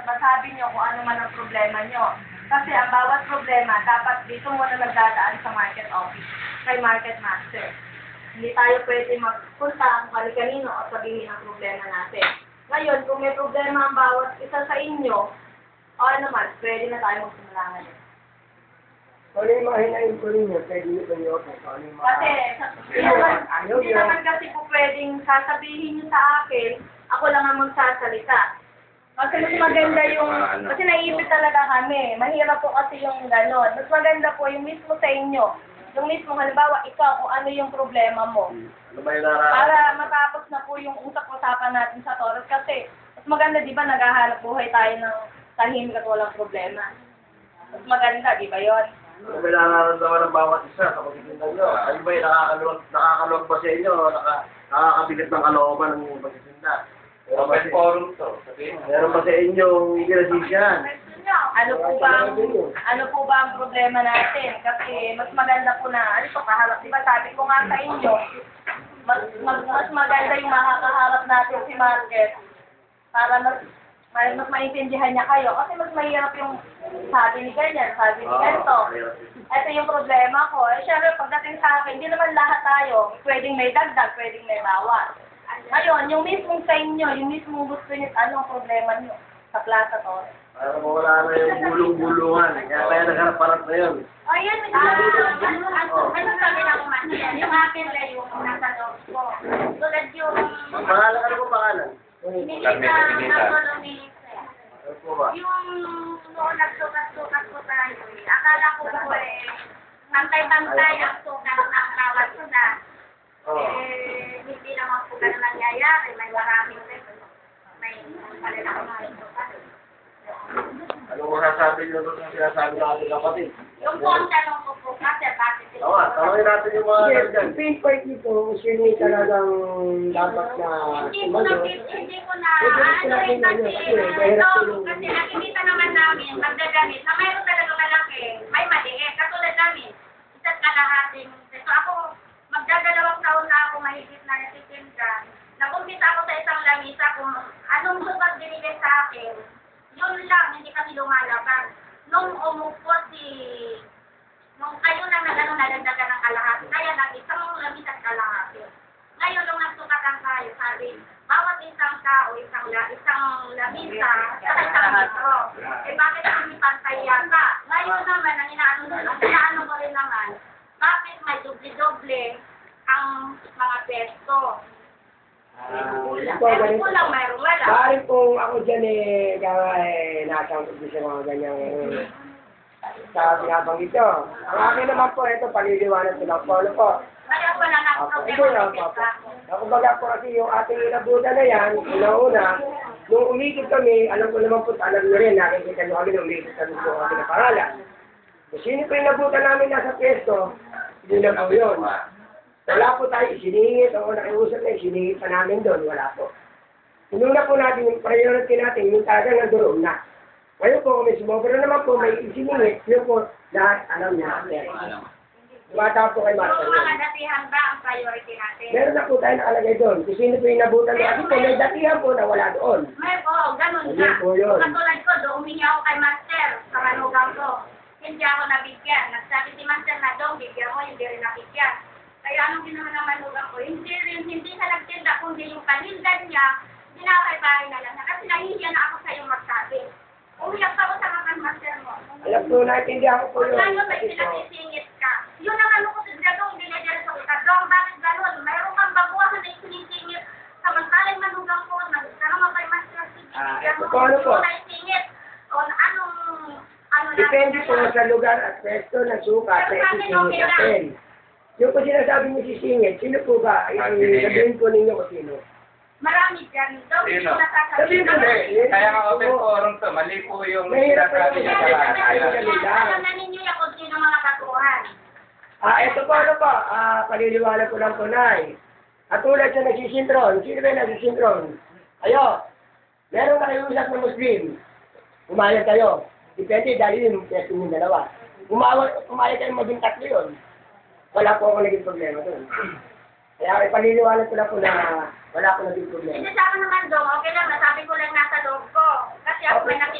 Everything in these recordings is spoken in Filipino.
at masabi nyo kung ano man ang problema nyo. Kasi ang bawat problema, dapat dito muna nagdadaan sa market office, kay market master. Hindi tayo pwede magpunta kung kani-kanino o sabihin ang problema natin. Ngayon, kung may problema ang bawat isa sa inyo, o ano man, pwede na tayo magsimula ngayon. Kung ano yung mga hinahin ko rin yun, pwede nyo kayo kung ano yung mga... Kasi, hindi naman kasi po pwedeng sasabihin nyo sa akin, ako lang ang magsasalita. Kasi mas maganda yung, kasi naiipit talaga kami. Mahirap po kasi yung gano'n. Mas maganda po yung mismo sa inyo. Yung mismo, halimbawa, ikaw, kung ano yung problema mo. Ano ba yung nararamdaman? Para matapos na po yung usap-usapan natin sa Toros. Kasi, mas maganda, di ba, naghahanap buhay tayo ng tahimik at walang problema. Mas maganda, di ba yun? Ano ba yung nararamdaman ng bawat isa sa pagtitinda nyo? Ano ba yung nakakaluwag ba sa inyo? Nakakabilit ng kalooban ng pagtitinda? Open forum to. Meron ba sa inyo hindi nasisyan? Ano po ba ang problema natin? Kasi mas maganda po na, ano po, kaharap, di ba sabi ko nga sa inyo, mas maganda yung makakaharap natin si Market para mas maintindihan niya kayo. Kasi mas mahirap yung sabi ni ganyan, sabi ni ganito. Ito yung problema ko. Eh, syempre, pagdating sa akin, hindi naman lahat tayo pwedeng may dagdag, pwedeng may bawas. Ngayon, yung mismong sa inyo, yung mismong gusto niyo, ano ang problema niyo sa Plaza Torres? Para mawala na yung gulong-gulungan. Kaya nagharap-harap na yun. O yan, ano sabi ng Market? Yung akin lang yung nasa loob ko. Tulad yung... Ang pangalan, ano po pangalan? Minita na Colonisa. Ano po ba? Yung noon nagsukat-sukat ko tayo, akala ko po pantay-pantay ang sukat ng bawat suna. Hindi naman po ganun nangyayari. May maraming may malalaking mga sukat. Anong masasabi nyo doon sa sinasabi ng ating kapatid? Yung po ang tanong ko po kasi bakit Oo, tanongin natin yung mga nandyan. Pinpoint nito, sino talagang dapat na hindi ko na kasi nakikita naman namin magdagamit na mayroon talaga malaki, may maliit. Katulad namin, isa't kalahating. So ako, magdadalawang taon na ako mahigit na natitinda. Nag-umpisa ako sa isang lamisa kung anong sukat binigay sa akin. Yun lang, hindi kami lumalaban. Nung umupo nung kayo lang na gano'n nadagdagan ng kalahati, kaya lang isang lamisa at kalahati. Ngayon, nung nagsukatan tayo, sabi, bawat isang tao, isang lamisa, at isang metro. Eh bakit hindi pantay yata? Ngayon naman, ang inaano ko rin naman, bakit may doble-doble ang mga pesto? Kulang, mayroong wala. Bakit kung ako dyan nasangkot ko sa mga ganyang sa binabanggit nyo. Ang akin naman po, ito, paliliwanag ko lang po. Ano po? Kaya wala na ang problema. Kumbaga po kasi yung ating inabutan na yan, una-una, nung umikot kami, alam ko naman po, alam nyo rin, nakikita nyo kami nung umikot kami po kami na pangalan. Kung sino po yung inabutan namin nasa pwesto, hindi na po yun. Wala po tayo isiningit o nakiusap na isiningit pa namin doon, wala po. Inuna po natin yung priority natin, yung talagang nandoon na. Ngayon po, kung may sumobra naman po, may isiningit, yun po, lahat alam niya. Bata po kay Marcel. Yung mga datihan ba ang priority natin? Meron na po tayo nakalagay doon. Kung sino po yung nabutan doon. Kasi po, may datihan po na wala doon. May po, ganun Ayun nga. po yun. Katulad ko, doon humingi ako kay Master sa manugang ko. Hindi ako nabigyan. Nagsabi si Master na doon, bigyan mo, hindi rin nabigyan. Kaya anong ginawa ng manugang ko? Hindi siya nagtinda, kundi yung panindan niya, dinakay-bahay na lang. Kasi nahihiya na ako sa iyong magsabi. Umiyak pa ako sa mga Master mo. Alam po, naiintindihan ko po yun. Kung may pinasisingit ka, yun ang ano ko sa Dragong, dinadala sa utadong. Bakit gano'n? Mayroon kang baguhan na isinisingit. Samantalang manugang ko, nagkaroon mo kay Master Sige. Ito po, ano po? Naisingit. O anong, Depende po sa lugar at pwesto na sukat na isisingit natin. Yung po sinasabi mo sisingit, sino po ba? Sabihin po ninyo kung sino. Marami dyan. Sino? Sabihin po na. Kaya nga open forum to, mali po yung Mahirap po sinasabi yung niya sa Alam na ninyo yung kung sino mga tatuhan. Ito po, ano po, paliliwanag ko lang po, Nay. At tulad sa nagsisintron, sino ba yung nagsisintron? Ayo, meron kayo usap na Muslim. Umayag kayo. Depende, dahil yung pwesto yung dalawa. Umayag kayo maging tatlo yun. Wala po ako naging problema doon. Kaya ipaliliwanag ko lang po na wala akong naging problema. Hindi sa akin naman doon, okay lang, nasabi ko lang nasa loob ko. Kasi ako may nakikita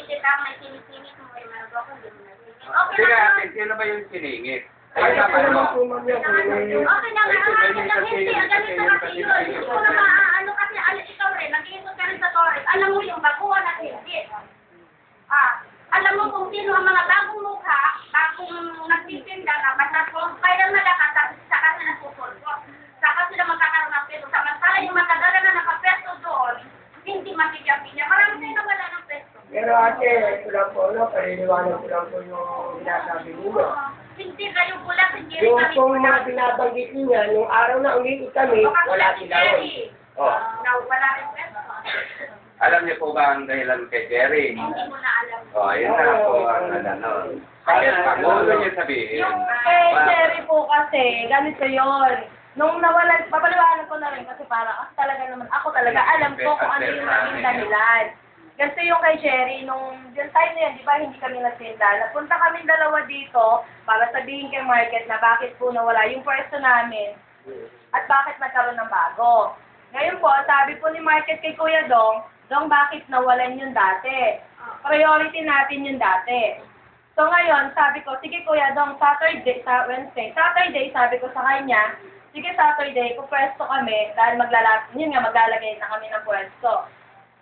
sino ba yung siningit? Ay, Ay, ako naman ano? po, ma'am, yan. Okay na nga, ang akin lang hindi. Ang ganito kasi yun. Hindi ko na maaano kasi ikaw rin, nag-iisot ka rin sa Torres. Alam mo yung baguhan at hindi. Alam mo kung sino ang mga bagong mukha, bagong nagtitinda na, basta kung kailan malakas, saka sila susulpot. Saka sila magkakaroon ng peso. Samantala yung matagala na nakapesto doon, hindi matigyan-tigyan. Marami tayo na wala ng peso. Pero ate, ito lang po, paniniwanag ko lang po yung sinasabi ninyo. Hindi kayo bulag, hindi rin Yung kami pong bulag. mga binabanggit niya, nung araw na umiikot kami, wala sila ron. Oh. Na wala rin peso. Alam niyo po ba ang dahilan kay Jerry? Hindi mo na alam. Oh, yun na lang po ang ano. Ano niyo sabihin? Yung kay Jerry po kasi, ganito yun. Nung nawalan, papaliwanag ko na rin kasi para talaga naman, ako talaga alam ko kung ano yung naging dahilan. Ganito yung kay Jerry, nung yung time na yan, di ba, hindi kami nagsinda. Napunta kami dalawa dito para sabihin kay Market na bakit po nawala yung pwesto namin at bakit nagkaroon ng bago. Ngayon po, sabi po ni Market kay Kuya Dong, bakit nawalan yung dati? Priority natin yung dati. So ngayon, sabi ko, sige Kuya Dong, Saturday, Saturday, sabi ko sa kanya, sige Saturday, pupwesto kami dahil maglalagay na kami ng pwesto.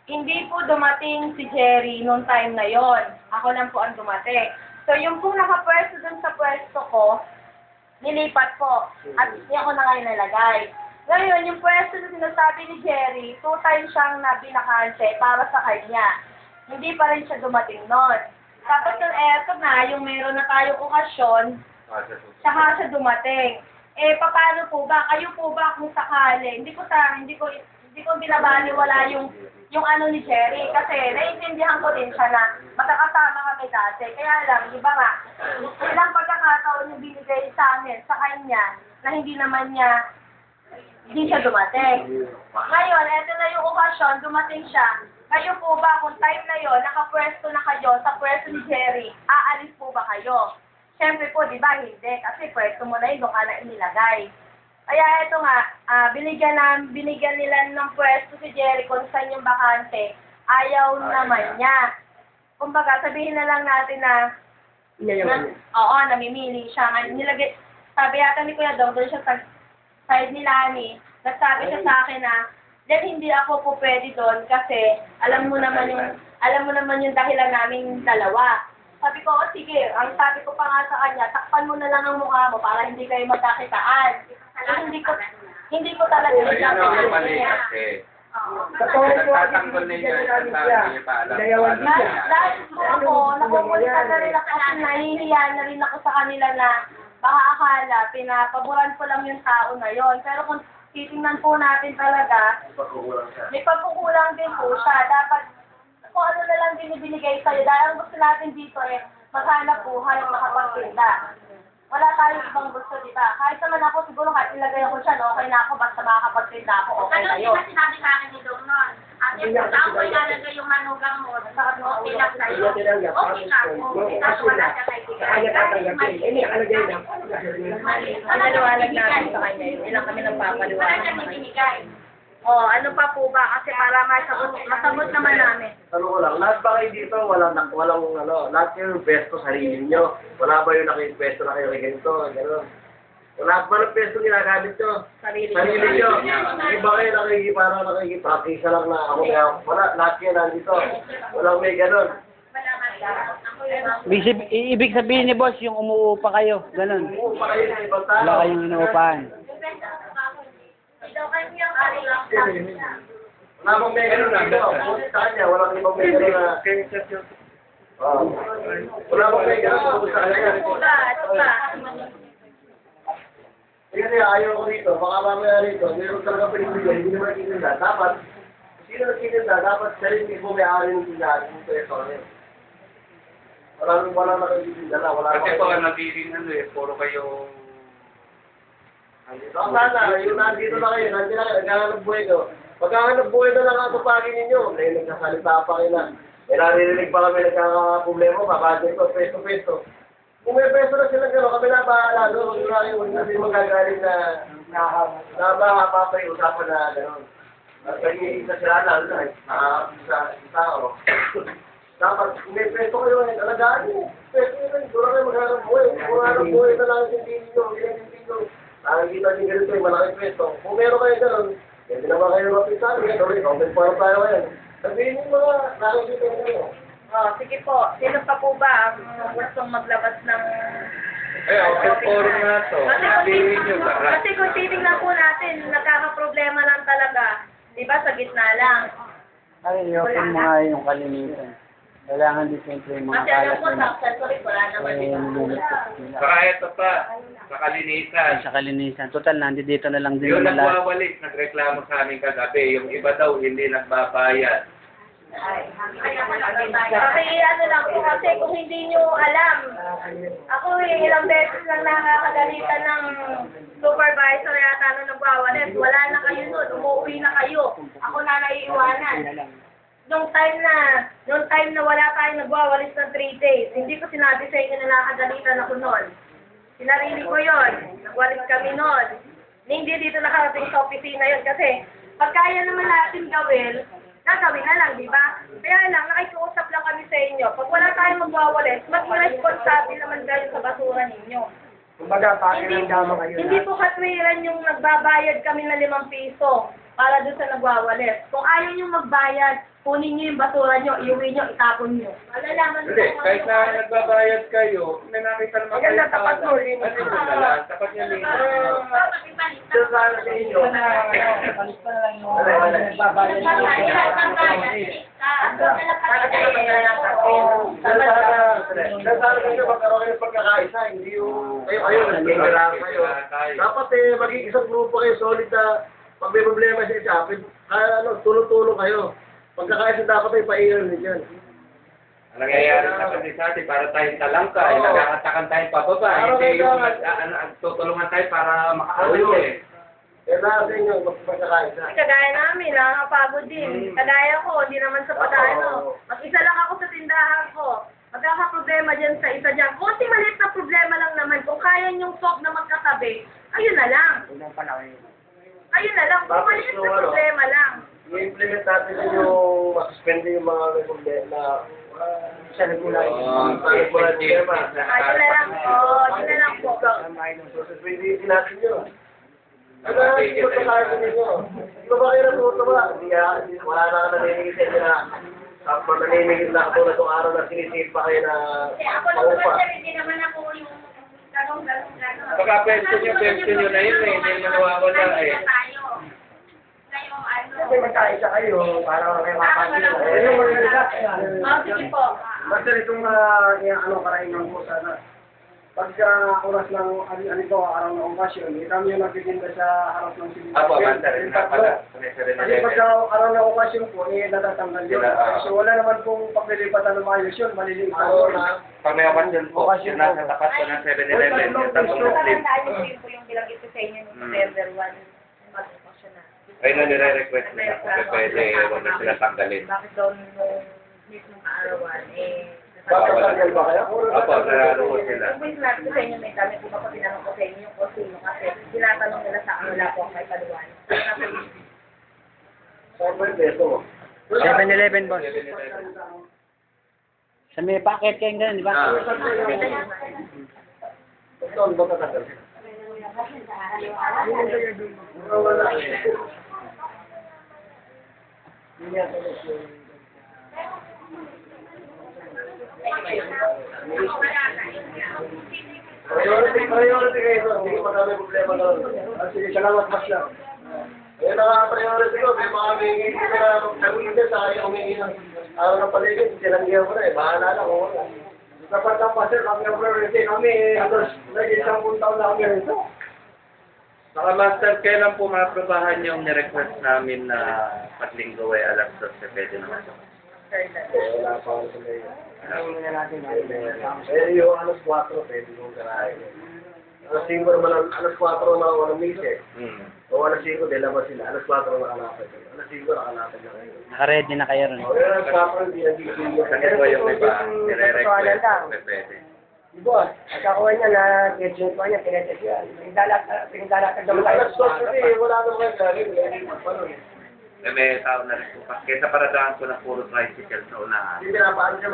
Hindi po dumating si Jerry noong time na yon. Ako lang po ang dumating. So yung po nakapwesto dun sa pwesto ko, nilipat po. At hindi ako na ngayon nalagay. Ngayon, yung pwesto na sinasabi ni Jerry, 2 times siyang nabinakanse para sa kanya. Hindi pa rin siya dumating noon. Tapos yung eto na, yung meron na tayong okasyon, saka siya dumating. Paano po ba? Kayo po ba kung sakali? Hindi ko binabaliwala yung ano ni Jerry. Kasi naiintindihan ko din siya na magkakasama kami dati. Kaya lang, iba nga, ilang pagkakataon yung binigay sa amin, sa kanya, na hindi siya dumating. Ngayon, eto na yung okasyon, dumating siya. Kayo po ba, kung time na yon, nakapwesto na kayo sa pwesto ni Jerry, aalis po ba kayo? Siyempre po, di ba, hindi. Kasi pwesto mo na yun, doon ka na inilagay. Kaya eto nga, binigyan nila ng pwesto si Jerry kung saan yung bakante. Ayaw naman niya. Kumbaga, sabihin na lang natin na, namimili siya. Sabi yata ni Kuya Dong, doon siya sa side ni Lani, nagsabi siya sa akin na, hindi ako po pwede doon kasi alam mo naman yung dahilan naming dalawa. Sabi ko, sige, ang sabi ko pa nga sa kanya, takpan mo na lang ang mukha mo para hindi kayo magkakitaan. Hindi ko talaga Ayun ang mali kasi. Nagtatanggol ninyo, hindi pa alam. Dahil po ako, nakukulita na rin ako kasi nahihiya na rin ako sa kanila na baka akala, pinapaboran ko lang yung tao na yon. Pero kung titingnan po natin talaga, may pagkukulang din po siya. Dapat, kung ano na lang din ibinigay sa'yo. Dahil ang gusto natin dito maghanap buhay at makapagtinda. Wala tayong ibang gusto, di ba? Kahit naman ako, siguro kahit ilagay ako siya, okay na ako, basta makakapagtinda ako, okay na yun. Ano yung sinabi sa akin ni Dong noon? Ate, kung saan ko ilalagay yung manugang mo, okay lang sa'yo. Okay ka, kaso wala ka kaibigan. Pinaliwanag natin sa kanya yun. Ilang kami nang Wala papaliwanag ka sa kanya. binibigay. Ano pa po ba? Kasi para masagot naman namin. Ano ko lang, lahat ba kayo dito, lahat kayo yung pesto sarili nyo. Wala ba yung nakipwesto na kayo kay ganito, gano'n. Lahat ba ng pesto ginagamit nyo? Sarili nyo. Iba kayo nakikiprakisa lang na ako kaya, wala, lahat kayo nandito. Walang may gano'n. Ibig sabihin ni boss, yung umuupa kayo, ganun. Oo, pa kayo sa ibang tao. Wala kayong inuupahan. Wala bang may gano'n dito. Sa kanya, walang ibang may gano'n na... Wala bang may gano'n sa kanya. Ito pa. Kasi ayaw ko rito, baka mamaya rito, meron talaga pinibigay, hindi naman kitinda. Dapat, sino nagkitinda, dapat sarili mo may-ari ng tindahan, yung peso rin. Wala nakakitinda na, wala Kasi po, nagiging puro kayo... Sana, yung nandito na kayo, nandiyan na kayo, naghahanap buhay ko. Paghahanap buhay na lang ang kapagin ninyo, may nagsasalita pa kayo na. May naririnig pa kami nagkakaproblema, babadin ko, peso. Kung may peso na sila gano'n, kami na bahala doon. Huwag na kayo, huwag na kayo magagaling na napapay-usapan na gano'n. At nag-iisa sila lang na, sa tao. Dapat, kung may pwesto kayo, alagaan niyo. Pwesto nyo rin, doon kayo magharap buhay. Kung harap buhay na lang yung tintin nyo, tintin nyo. Nakikita nyo ganito yung malaking pwesto. Kung meron kayo gano'n, hindi naman kayo mapisabi. Sorry, comment pa tayo ngayon. Sabihin nyo mga nakikita nyo. Oh, sige po. Sino pa po ba ang gustong maglabas ng... Open forum na to. Sabihin nyo ba? Kasi kung titignan po natin, nagkakaproblema lang talaga. Di ba, sa gitna lang. Ay, open mo nga yung kalinisan. Kailangan din siyempre yung mga Kasi alam kalat ko, na sa sorry, wala naman din. nilulutot nila. Saka ito pa, sa kalinisan. Sa kalinisan. Total, nandito na lang din Yung yung lahat. nagwawalis, nagreklamo sa amin kagabi, yung iba daw hindi nagbabayad. Kasi ano lang po, kasi kung hindi nyo alam, ako ilang beses lang nakakagalitan ng supervisor yata nung nagwawalis. Wala na kayo nun, umuwi na kayo. Ako na naiiwanan. Nung time na wala tayong nagwawalis ng 3 days, hindi ko sinabi sa inyo na nakagalitan ako nun. Sinarili ko yon, nagwalis kami nun. Hindi dito nakarating sa opisina yon kasi pag kaya naman natin gawin, gagawin na lang, di ba? Kaya lang, nakikiusap lang kami sa inyo. Pag wala tayong magwawalis, maging responsable naman kayo sa basura ninyo. Kumbaga, pakiramdama kayo Hindi na. po katwiran yung nagbabayad kami ng 5 piso para doon sa nagwawalis. Kung ayaw nyo magbayad, kunin nyo yung basura nyo, iuwi nyo, itapon nyo. Malalaman Hindi, kahit na nagbabayad kayo, may nakita naman Maganda, tapat mo, Lino. Ano yun na lang? Tapat niya Lino. Ito sana sa inyo. Palis pa na lang yung nagbabayad Sana kayo magkaroon kayo ng pagkakaisa, hindi yung kayo, nagkikiraan kayo. Dapat maging isang grupo kayo, solid na pag may problema sa isapin, tulong-tulong kayo. Pagkakaisa dapat ay pailan din dyan. Ang nangyayari sa kandisati, para tayong talangka, Oo. nagkakatakan tayong pababa, hindi yung tutulungan tayo para makakaulo eh. Kaya na sa inyo, pagkakaisa. Kagaya namin, nakakapagod din. Kagaya ko, hindi naman sa pag-ano. Mag-isa lang ako sa tindahan ko. Magkakaproblema dyan sa isa dyan. Kunti maliit na problema lang naman. Kung kaya niyong swap na magkatabi, ayun na lang. Ayun na lang. Kung maliit na problema lang. I-implement natin yung masuspende yung mga problema Siya nagmula yun. problema. Ayun na lang po. Ayun na lang po. Suspende natin yun. Ano na yung pagkakaisa ninyo? Di ba kayo natutuwa? Wala na ka naninigil sa inyo na tapos naninigil na katulad itong araw na sinisip pa kayo na Kasi ako naman sir, hindi naman ako yung ganong. Baka pwesto nyo na yun eh, hindi na nawawala eh. Tayo. Ngayong ano. Kasi magkaisa kayo, para kayo makapagin. Yung mga Oh, sige po. Basta itong karainan ko sana. Pagka oras ng araw ng okasyon, kami yung nagtitinda sa harap ng silid. Apo, basta rin na pala. Kasi pagka araw ng okasyon po, natatanggal yun. So wala naman pong paglilipatan ng maayos yun, maliliit na. Pag may okasyon po, yung nasa tapat po ng 7-Eleven, yung tapos ng slip. Tandaan niyo po yung binanggit ko sa inyo noong November 1. Mag-function na. Ay na nire-request nila kung pwede, huwag na sila tanggalin. Bakit daw nung mismong kaarawan, Papatanggal ba kayo? Opo, nararo ko sila. Yung point natin ko sa inyo, may dami po ako tinanong ko sa inyo yung kung sino kasi tinatanong nila sa akin, wala po akong may paluwan. Saan ba yung peso mo? 7-Eleven, boss. Sa may packet kayong ganun, di ba? Ito, ano ba tatanggal? Wala. Priority kayo doon. Hindi madami problema doon. Sige, salamat mas lang. Ayun naka-priority ko. May mga humingi na sagutin din sa kayo humingi ng araw ng paligid. Sinanggihan mo na eh. Bahala na kung wala. Dapat lang pa sir, kami ang priority. Kami, halos naging 10 taon na kami rito. Saka master, kailan po maprobahan yung nirequest namin na paglinggo ay alas 12 pwede naman. Wala pa ako sa ngayon. Ano na natin? Yung alas 4, pwede mong garahin. Alas 5 naman, alas 4 na walang misa eh. O alas 5, di labas sila. Alas 4 nakalapad. Alas 5 nakalapad na kayo. Naka-ready na kayo ron. O yun, alas 4 hindi nagigilyo. Kasi po yung iba, nire-request pwede. Di ba? At kakuha niya na kitchen ko niya, tinetest yan. Pinagdalatag naman tayo. Alas 4 kasi wala naman kayo galing. may tao na rin po. Kesa paradahan ko na puro tricycle sa unahan. Hindi na, paano siya